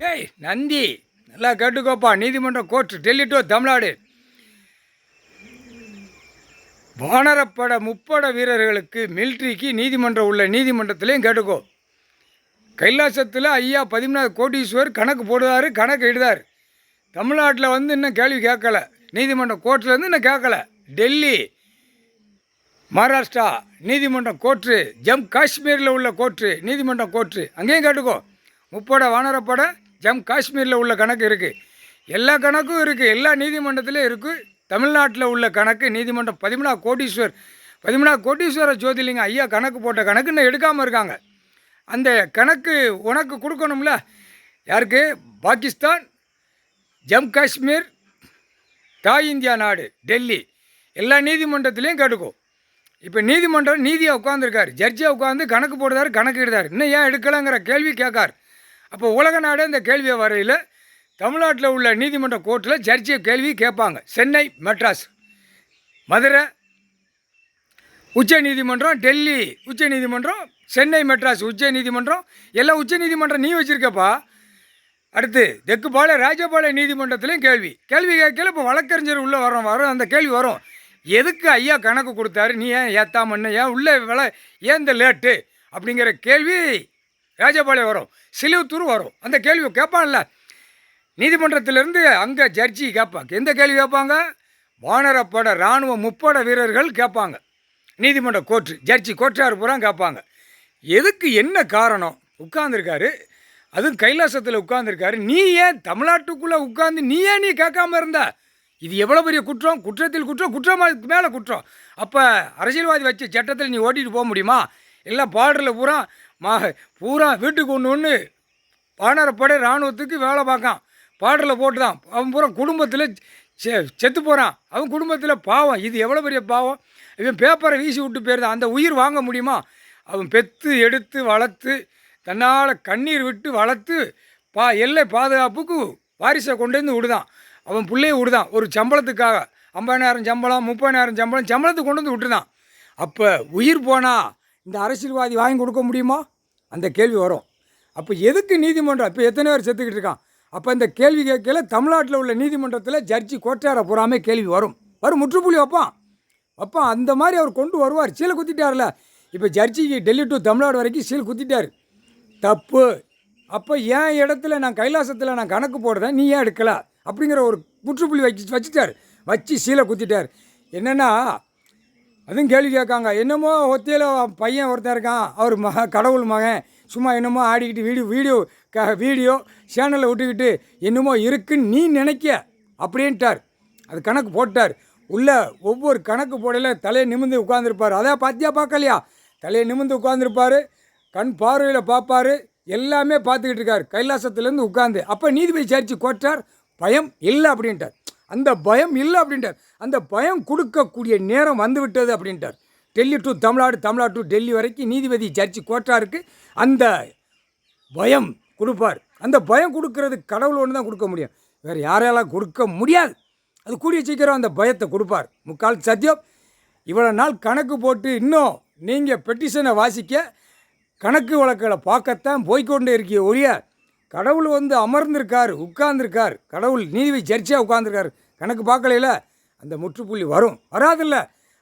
ஏய் நந்தி, நல்லா கேட்டுக்கோப்பா. நீதிமன்றம் கோர்ட் டெல்லி டு தமிழ்நாடு. வானரப்பட முப்பட வீரர்களுக்கு மிலிட்ரிக்கு நீதிமன்றம் உள்ள நீதிமன்றத்திலையும் கேட்டுக்கோ. கைலாசத்தில் ஐயா 13 கோடீஸ்வர் கணக்கு போடுவார், கணக்கு எழுதார். தமிழ்நாட்டில் இன்னும் கேள்வி கேட்கல. நீதிமன்றம் கோர்ட்லேருந்து இன்னும் கேட்கல. டெல்லி, மகாராஷ்டிரா நீதிமன்றம் கோர்ட்டு, காஷ்மீரில் உள்ள கோர்ட்டு நீதிமன்றம் கோர்ட்டு, அங்கேயும் கேட்டுக்கோ. முப்பட வானரப்பட காஷ்மீரில் உள்ள கணக்கு இருக்குது. எல்லா கணக்கும் இருக்குது, எல்லா நீதிமன்றத்திலையும் இருக்குது. தமிழ்நாட்டில் உள்ள கணக்கு நீதிமன்றம் 13 கோடீஸ்வர ஜோதிலிங்கம் ஐயா கணக்கு போட்ட கணக்கு இன்னும் எடுக்காமல் இருக்காங்க. அந்த கணக்கு உனக்கு கொடுக்கணும்ல. யாருக்கு? பாகிஸ்தான், காஷ்மீர், தாய் இந்தியா நாடு, டெல்லி, எல்லா நீதிமன்றத்திலையும் கேட்டுக்கோ. இப்போ நீதிமன்றம் நீதியாக உட்காந்துருக்கார், ஜட்ஜியாக உட்காந்து கணக்கு போடுறாரு, கணக்கு எடுத்தார். இன்னும் ஏன் எடுக்கலைங்கிற கேள்வி கேட்கார். அப்போ உலக நாடே இந்த கேள்வியை வரையில் தமிழ்நாட்டில் உள்ள நீதிமன்ற கோர்ட்டில் ஜட்ஜியை கேள்வி கேட்பாங்க. சென்னை, மெட்ராஸ், மதுரை உச்ச நீதிமன்றம், டெல்லி உச்ச நீதிமன்றம், சென்னை, மெட்ராஸ் உச்ச நீதிமன்றம், எல்லாம் உச்ச நீதிமன்றம் நீ வச்சுருக்கப்பா. அடுத்து தெக்குப்பாளைய ராஜபாளைய நீதிமன்றத்திலையும் கேள்வி கேட்கல. இப்போ வழக்கறிஞர் உள்ளே வரும் அந்த கேள்வி வரும். எதுக்கு ஐயா கணக்கு கொடுத்தாரு, நீ ஏன் ஏற்றாமன்னு, ஏன் உள்ளே விலை, ஏன் இந்த லேட்டு அப்படிங்கிற கேள்வி ராஜபாளையம் வரும், சிலுவத்தூர் வரும். அந்த கேள்வி கேட்பான்ல நீதிமன்றத்திலேருந்து. அங்கே ஜட்ஜி கேட்பாங்க. எந்த கேள்வி கேட்பாங்க? வானரப்பட இராணுவ முப்பட வீரர்கள் கேட்பாங்க. நீதிமன்ற கோர்ட்டு ஜட்ஜி கோர்ட்டார் பூரா கேட்பாங்க. எதுக்கு, என்ன காரணம்? உட்கார்ந்துருக்காரு, அதுவும் கைலாசத்தில் உட்கார்ந்துருக்காரு. நீ ஏன் தமிழ்நாட்டுக்குள்ளே உட்காந்து நீ கேட்காம இருந்த? இது எவ்வளோ பெரிய குற்றம், குற்றத்தில் குற்றம், குற்றமாக மேலே குற்றம். அப்போ அரசியல்வாதி வச்ச சட்டத்தில் நீ ஓட்டிகிட்டு போக முடியுமா? எல்லாம் பார்டரில் பூரா வீட்டுக்கு ஒன்று வானரப்பட இராணுவத்துக்கு வேலை பார்க்கான், பார்டரில் போட்டு தான். அவன் பூரா குடும்பத்தில் செத்து போகிறான். அவன் குடும்பத்தில் பாவம். இது எவ்வளோ பெரிய பாவம். இவன் பேப்பரை வீசி விட்டு போயிருந்தான். அந்த உயிர் வாங்க முடியுமா? அவன் பெற்று எடுத்து வளர்த்து தன்னால் கண்ணீர் விட்டு வளர்த்து எல்லை பாதுகாப்புக்கு வாரிசை கொண்டு வந்து விடுதான். அவன் பிள்ளையை விடுதான் ஒரு சம்பளத்துக்காக. 50,000 சம்பளம், 30,000 சம்பளத்துக்கு கொண்டு வந்து விட்டுதான். அப்போ உயிர் போனால் இந்த அரசியல்வாதி வாங்கி கொடுக்க முடியுமா? அந்த கேள்வி வரும். அப்போ எதுக்கு நீதிமன்றம்? இப்போ எத்தனை பேர் செத்துக்கிட்டு இருக்கான்? அப்போ இந்த கேள்வி கேட்கல. தமிழ்நாட்டில் உள்ள நீதிமன்றத்தில் ஜட்ஜி கோட்டார பூராமே கேள்வி வரும். முற்றுப்புள்ளி வைப்பான். அந்த மாதிரி அவர் கொண்டு வருவார். சீலை குத்திட்டார்ல. இப்போ ஜட்ஜிக்கு டெல்லி டு தமிழ்நாடு வரைக்கும் சீல் குத்திட்டார். தப்பு. அப்போ என் இடத்துல நான் கைலாசத்தில் நான் கணக்கு போடுறேன், நீ ஏன் எடுக்கல அப்படிங்கிற ஒரு முற்றுப்புள்ளி வச்சுட்டார். வச்சு சீலை குத்திட்டார். என்னென்னா அதுவும் கேள்வி கேட்காங்க. என்னமோ ஒத்தியில் பையன் ஒருத்தன் இருக்கான், அவர் கடவுள் மகன், சும்மா என்னமோ ஆடிக்கிட்டு வீடியோ சேனலில் விட்டுக்கிட்டு என்னமோ இருக்குன்னு நீ நினைக்க அப்படின்ட்டார். அது கணக்கு போட்டார். உள்ள ஒவ்வொரு கணக்கு போடையில் தலையை நிமிர்ந்து உட்காந்துருப்பார். அதான் பார்க்கலையா? தலையை நிமிர்ந்து உட்காந்துருப்பார், கண் பார்வையில் பார்ப்பார், எல்லாமே பார்த்துக்கிட்டு இருக்கார் கைலாசத்துலேருந்து உட்காந்து. அப்போ நீதிபதி ஜட்ஜி கோட்டார் பயம் இல்லை அப்படின்ட்டார். அந்த பயம் இல்லை அப்படின்ட்டார். அந்த பயம் கொடுக்கக்கூடிய நேரம் வந்துவிட்டது அப்படின்ட்டார். டெல்லி டு தமிழ்நாடு, தமிழ்நாடு டு டெல்லி வரைக்கும் நீதிபதி ஜட்ஜி கோட்டாருக்கு அந்த பயம் கொடுப்பார். அந்த பயம் கொடுக்கறது கடவுள் ஒன்று தான் கொடுக்க முடியும், வேறு யாரையெல்லாம் கொடுக்க முடியாது. அது கூடிய சீக்கிரம் அந்த பயத்தை கொடுப்பார். முக்கால் சத்தியம். இவ்வளோ நாள் கணக்கு போட்டு இன்னும் நீங்கள் பெட்டிஷனை வாசிக்க கணக்கு வழக்குகளை பார்க்கத்தான் போய்கொண்டே இருக்கிய ஒழிய கடவுள் அமர்ந்திருக்கார், உட்கார்ந்துருக்கார். கடவுள் நீதிபதி ஜட்ஜியாக உட்கார்ந்துருக்கார். கணக்கு பார்க்கலையில அந்த முற்றுப்புள்ளி வராதில்ல.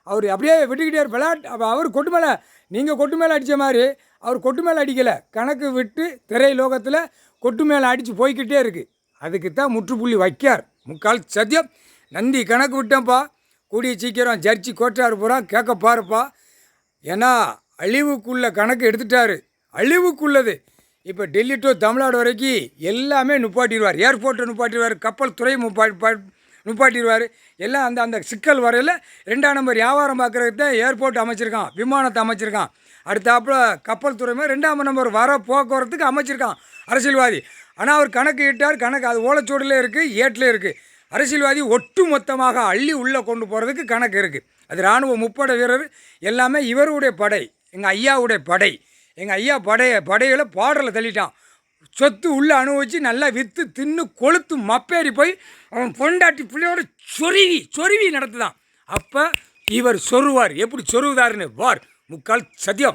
அவர் அப்படியே விட்டுக்கிட்டே விளையாட்டு. அவர் கொட்டு மேலே, நீங்கள் கொட்டு மேலே அடித்த மாதிரி அவர் கொட்டு மேலே அடிக்கலை. கணக்கு விட்டு திரை லோகத்தில் கொட்டு மேலே அடித்து போய்கிட்டே இருக்குது. அதுக்கு தான் முற்றுப்புள்ளி வைக்கார். முக்கால் சத்தியம். நந்தி கணக்கு விட்டேன்ப்பா. கூடிய சீக்கிரம் ஜட்ஜி கோட்டார் பூரா கேட்க பாருப்பா. ஏன்னா அழிவுக்குள்ள கணக்கு எடுத்துட்டார். அழிவுக்குள்ளது. இப்போ டெல்லி டு தமிழ்நாடு வரைக்கும் எல்லாமே நுப்பாட்டிடுவார். ஏர்போர்ட்டை நுப்பாட்டிடுவார், கப்பல் துறை நுப்பாட்டிடுவார். எல்லாம் அந்த சிக்கல் வரையில் 2ஆம் நம்பர் வியாபாரம் பார்க்குறதுக்கு தான் ஏர்போர்ட் அமைச்சிருக்கான், விமானத்தை அமைச்சிருக்கான். அடுத்தாப்புல கப்பல் துறைமே 2ஆம் நம்பர் போக்குவரத்துக்கு அமைச்சிருக்கான் அரசியல்வாதி. ஆனால் அவர் கணக்கு இட்டார். கணக்கு அது ஓலைச்சோடில் இருக்குது, ஏட்டில் இருக்குது. அரசியல்வாதி ஒட்டு மொத்தமாக அள்ளி உள்ளே கொண்டு போகிறதுக்கு கணக்கு இருக்குது. அது இராணுவ முப்படை வீரர் எல்லாமே இவருடைய படை, எங்கள் ஐயாவுடைய படை. எங்கள் ஐயா படைகளை பாடலில் தள்ளிட்டான். சொத்து உள்ளே அனுபவித்து நல்லா விற்று தின்னு கொளுத்து மப்பேறி போய் அவன் பொண்டாட்டி பிள்ளையோட சொருவி நடத்துதான். அப்போ இவர் சொருவார். எப்படி சொருவுதாருன்னு வார். முக்கால் சத்தியம்.